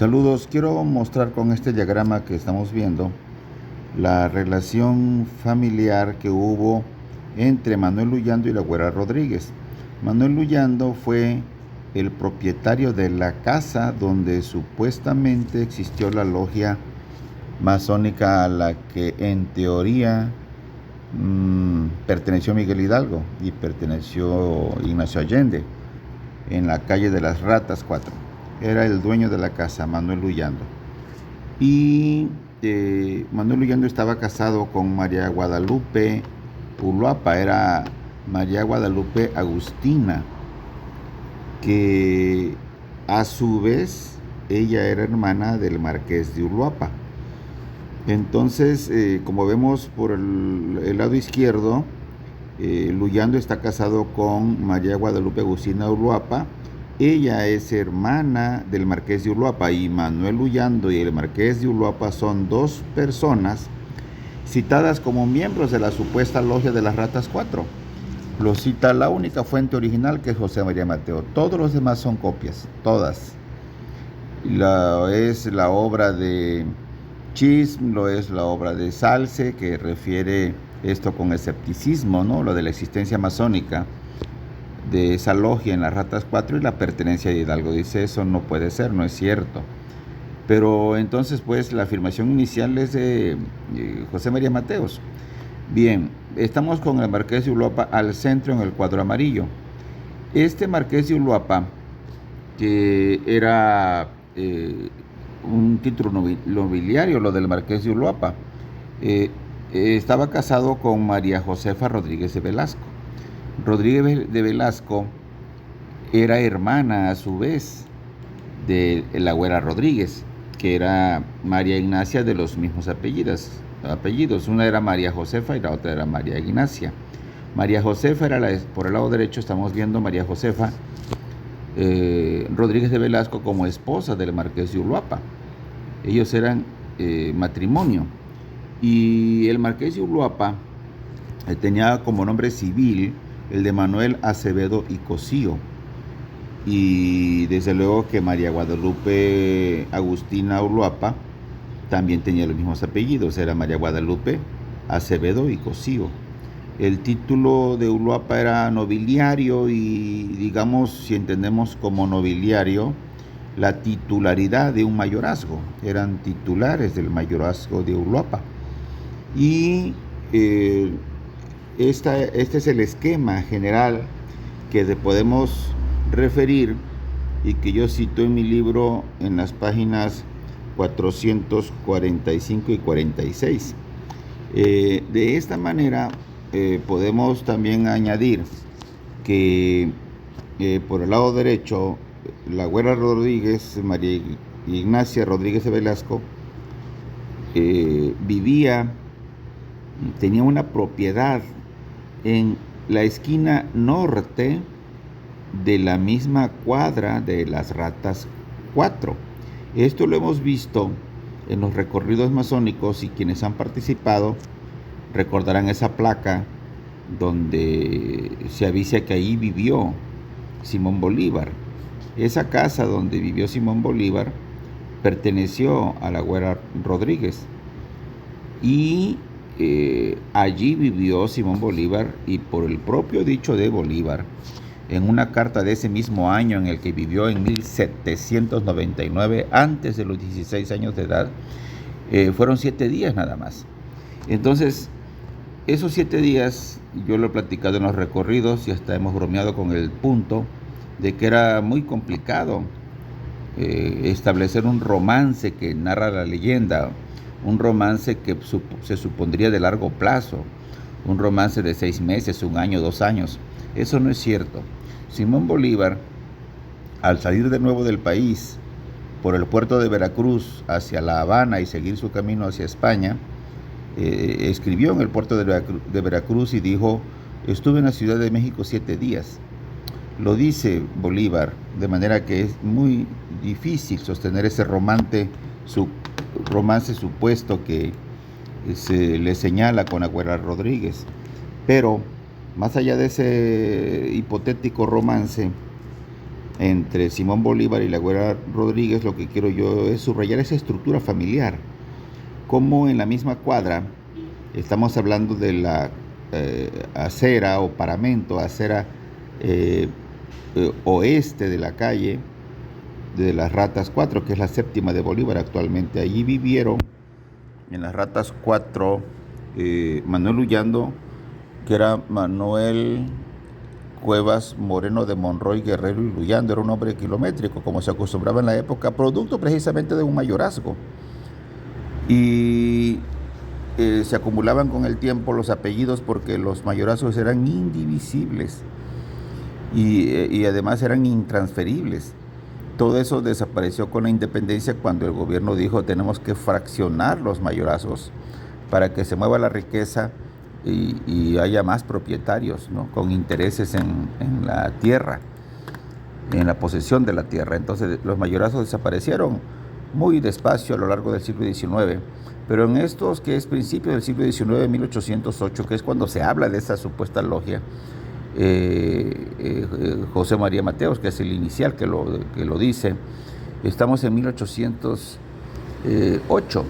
Saludos, quiero mostrar con este diagrama que estamos viendo la relación familiar que hubo entre Manuel Luyando y la Güera Rodríguez. Manuel Luyando fue el propietario de la casa donde supuestamente existió la logia masónica a la que en teoría perteneció Miguel Hidalgo y perteneció Ignacio Allende, en la calle de las Ratas 4. Era el dueño de la casa, Manuel Luyando. Y Manuel Luyando estaba casado con María Guadalupe Uluapa, era María Guadalupe Agustina, que a su vez ella era hermana del marqués de Uluapa. Entonces, como vemos por el lado izquierdo, Luyando está casado con María Guadalupe Agustina Uluapa. Ella es hermana del marqués de Uluapa, y Manuel Luyando y el marqués de Uluapa son dos personas citadas como miembros de la supuesta logia de las Ratas 4. Lo cita la única fuente original, que es José María Mateo. Todos los demás son copias, todas. Es la obra de Chism, lo es la obra de Salce, que refiere esto con escepticismo, ¿no? Lo de la existencia masónica de esa logia en las Ratas 4 y la pertenencia de Hidalgo. Dice, eso no puede ser, no es cierto. Pero entonces, pues, la afirmación inicial es de José María Mateos. Bien, estamos con el marqués de Uluapa al centro en el cuadro amarillo. Este marqués de Uluapa, que era un título nobiliario, lo del marqués de Uluapa, estaba casado con María Josefa Rodríguez de Velasco. Rodríguez de Velasco era hermana a su vez de la Güera Rodríguez, que era María Ignacia, de los mismos apellidos. Una era María Josefa y la otra era María Ignacia. María Josefa era por el lado derecho, estamos viendo María Josefa Rodríguez de Velasco como esposa del marqués de Uluapa. Ellos eran matrimonio. Y el marqués de Uluapa tenía como nombre civil el de Manuel Acevedo y Cosío. Y desde luego que María Guadalupe Agustina Uluapa también tenía los mismos apellidos, era María Guadalupe Acevedo y Cosío. El título de Uluapa era nobiliario, y digamos, si entendemos como nobiliario, la titularidad de un mayorazgo, eran titulares del mayorazgo de Uluapa. Y este es el esquema general que podemos referir y que yo cito en mi libro en las páginas 445 y 46. De esta manera podemos también añadir que por el lado derecho, la Güera Rodríguez, María Ignacia Rodríguez de Velasco, tenía una propiedad en la esquina norte de la misma cuadra de las Ratas 4. Esto lo hemos visto en los recorridos masónicos, y quienes han participado recordarán esa placa donde se avisa que ahí vivió Simón Bolívar. Esa casa donde vivió Simón Bolívar perteneció a la Güera Rodríguez, y allí vivió Simón Bolívar, y por el propio dicho de Bolívar, en una carta de ese mismo año en el que vivió en 1799, antes de los 16 años de edad, fueron 7 días nada más. Entonces, esos 7 días, yo lo he platicado en los recorridos y hasta hemos bromeado con el punto de que era muy complicado establecer un romance que narra la leyenda, un romance que se supondría de largo plazo, un romance de 6 meses, 1 año, 2 años. Eso no es cierto. Simón Bolívar, al salir de nuevo del país por el puerto de Veracruz hacia La Habana y seguir su camino hacia España, escribió en el puerto de Veracruz y dijo: estuve en la Ciudad de México 7 días. Lo dice Bolívar, de manera que es muy difícil sostener ese romance supuesto que se le señala con la Güera Rodríguez. Pero más allá de ese hipotético romance, entre Simón Bolívar y la Güera Rodríguez, lo que quiero yo es subrayar esa estructura familiar. Como en la misma cuadra, estamos hablando de la acera o paramento, acera oeste de la calle de las Ratas 4, que es la séptima de Bolívar actualmente. Allí vivieron en las Ratas 4 Manuel Ullando, que era Manuel Cuevas Moreno de Monroy Guerrero y Luyando. Era un hombre kilométrico, como se acostumbraba en la época, producto precisamente de un mayorazgo. Y se acumulaban con el tiempo los apellidos porque los mayorazgos eran indivisibles y además eran intransferibles. Todo eso desapareció con la independencia cuando el gobierno dijo tenemos que fraccionar los mayorazgos para que se mueva la riqueza y haya más propietarios, ¿no?, con intereses en la tierra, en la posesión de la tierra. Entonces los mayorazgos desaparecieron muy despacio a lo largo del siglo XIX, pero en estos, que es principio del siglo XIX, 1808, que es cuando se habla de esa supuesta logia, José María Mateos, que es el inicial que lo dice, estamos en 1808.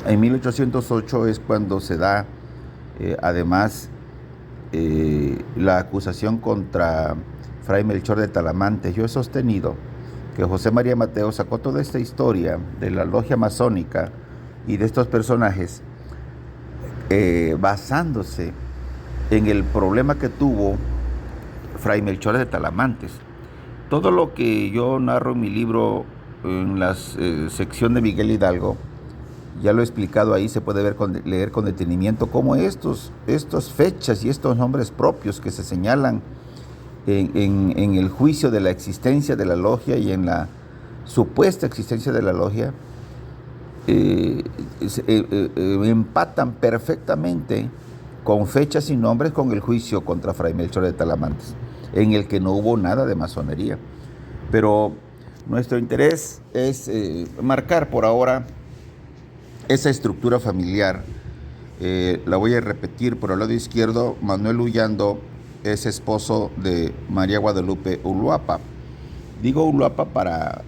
En 1808 es cuando se da además la acusación contra Fray Melchor de Talamantes. Yo he sostenido que José María Mateos sacó toda esta historia de la logia masónica y de estos personajes basándose en el problema que tuvo Fray Melchor de Talamantes. Todo lo que yo narro en mi libro, en la sección de Miguel Hidalgo, ya lo he explicado ahí, se puede leer con detenimiento cómo estas fechas y estos nombres propios que se señalan en el juicio de la existencia de la logia y en la supuesta existencia de la logia, empatan perfectamente con fechas y nombres con el juicio contra Fray Melchor de Talamantes, en el que no hubo nada de masonería. Pero nuestro interés es marcar por ahora esa estructura familiar. La voy a repetir. Por el lado izquierdo, Manuel Ullando es esposo de María Guadalupe Uluapa. Digo Uluapa para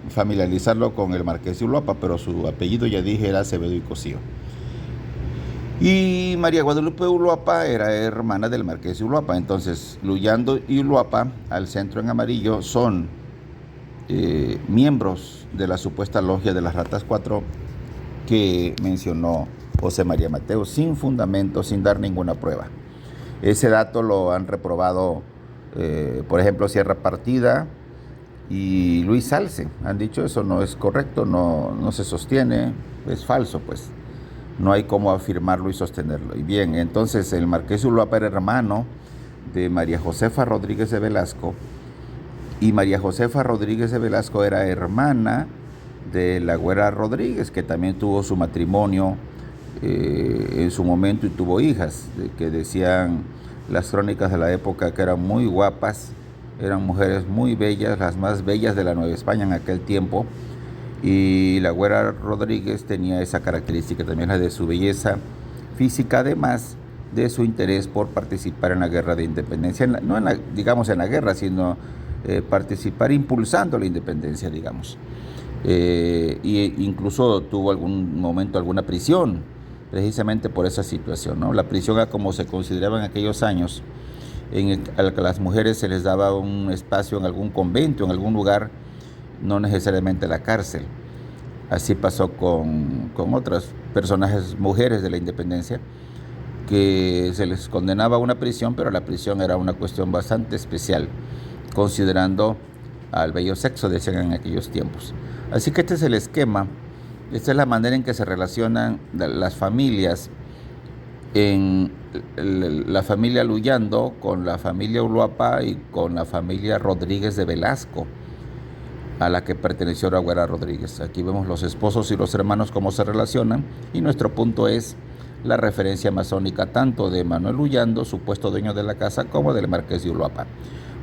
familiarizarlo con el marqués de Uluapa, pero su apellido, ya dije, era Acevedo y Cosío. Y María Guadalupe Uluapa era hermana del marqués de Uluapa. Entonces, Ullando y Uluapa, al centro en amarillo, son miembros de la supuesta logia de las Ratas 4 que mencionó José María Mateos, sin fundamento, sin dar ninguna prueba. Ese dato lo han reprobado, por ejemplo, Sierra Partida y Luis Salce. Han dicho eso no es correcto, no se sostiene, es falso, pues. No hay cómo afirmarlo y sostenerlo. Y bien, entonces el marqués de Uluapa era hermano de María Josefa Rodríguez de Velasco, y María Josefa Rodríguez de Velasco era hermana de la Güera Rodríguez, que también tuvo su matrimonio en su momento y tuvo hijas, que decían las crónicas de la época que eran muy guapas, eran mujeres muy bellas, las más bellas de la Nueva España en aquel tiempo. Y la Güera Rodríguez tenía esa característica también, la de su belleza física, además de su interés por participar en la guerra de independencia, no en la, digamos en la guerra, sino participar impulsando la independencia, digamos. Y incluso tuvo algún momento alguna prisión, precisamente por esa situación, ¿no? La prisión era como se consideraba en aquellos años, a las mujeres se les daba un espacio en algún convento, en algún lugar, no necesariamente la cárcel. Así pasó con otras personajes, mujeres de la independencia, que se les condenaba a una prisión, pero la prisión era una cuestión bastante especial, considerando al bello sexo, decían en aquellos tiempos. Así que este es el esquema, esta es la manera en que se relacionan las familias, en la familia Luyando con la familia Uluapa y con la familia Rodríguez de Velasco, a la que perteneció la Güera Rodríguez. Aquí vemos los esposos y los hermanos cómo se relacionan, y nuestro punto es la referencia masónica tanto de Manuel Ullando, supuesto dueño de la casa, como del marqués de Uluapa.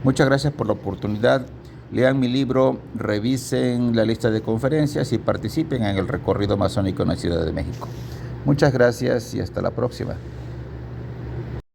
Muchas gracias por la oportunidad. Lean mi libro, revisen la lista de conferencias y participen en el recorrido masónico en la Ciudad de México. Muchas gracias y hasta la próxima.